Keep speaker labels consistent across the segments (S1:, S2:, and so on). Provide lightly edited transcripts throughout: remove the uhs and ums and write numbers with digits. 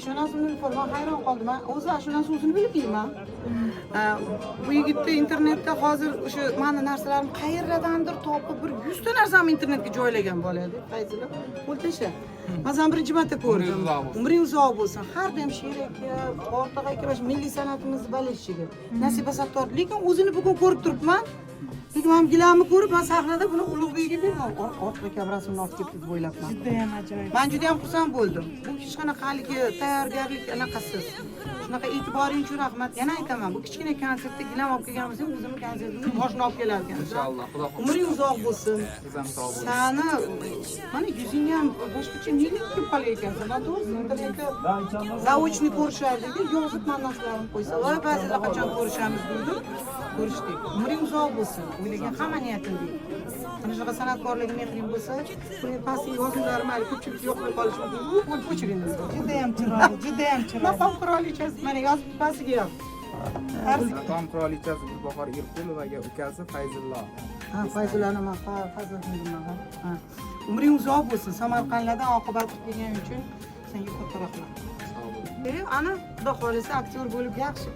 S1: ishonasizmi Nilufar, men hayron qoldim. Men o'zi shu narsa o'zini bilmayman. Bu yigitni internetda hozir o'sha meni narsalarimni qayerdandir topib bir 100 ta narsani internetga joylagan bo'ladi. Fayzullo, qo'l tasha. Men birinchi marta ko'rdim. Umring uzoq bo'lsin. Har doim she'r aka, o'rtoq aka va milliy san'atimizni balashiga. Nasiba Sattor, lekin o'zini bugun ko'rib turibman. Lekin men gilamni ko'rib, men sahnada buni Ulug'bekga berdim. O'rtoq aka rasmini olib kelib o'ylabman.
S2: Juda ham ajoyib.
S1: Men juda ham xursand bo'ldim. Bu hech qanaqa haligi tayyorgarlik anaqasiz. Shunaqa e'tiboring uchun rahmat. Yana aytaman, bu kichkina konsertda gilam olib kelganmiz, o'zimni konsertimni boshini olib kelarkan.
S3: Inshaalloh, xudo xohlasa.
S1: Umring uzoq bo'lsin.
S3: Sizam sog' bo'ling.
S1: Sani mana yuzingni ham boshqacha nega kelib qolgan ekansan? To'g'ri, internetda zaochni ko'rishardik, yozib ma'nosalarini qo'ysa, voy ba'zida qachon ko'rishamiz deydi. Ko'rishdik. Umring uzoq bo'lsin. O'ylagan hamma niyatim deydi. Mana shunaqa san'atkorlik mehring bo'lsa, buni pastga yozuvlarim hali ko'pchilik yo'qlab qolishi mumkin. Bu qo'l ko'chiring.
S2: Juda ham chiroyli, juda ham chiroyli.
S1: Maqom qirolichasi mana yozib pastiga ham.
S3: Maqom qirolichasi Gulbahor Erqulovaga ukasi Fayzullo.
S1: Ha, Fayzullani men farzandimman. Ha. Umring uzoq bo'lsin. Samarqandlardan oqibat qilgan uchun senga katta rahmat. Ana xudo xolisa aktyor bo'lib yaxshi.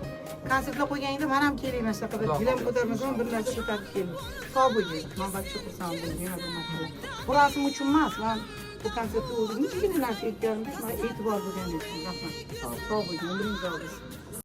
S1: Konsertlar qo'yganingda men ham keling mana shunaqa bir gilam ko'tarmasam bir narsa ko'tarib keling. Sog' bo'ling. Men barcha xursand bo'ling. Yana bir marta. Bu rasm uchun emas, men bu konsertda o'zim nechigina narsa aytganimda shunga e'tibor berganingiz uchun rahmat. Sog' bo'ling. Umring uzoq bo'lsin.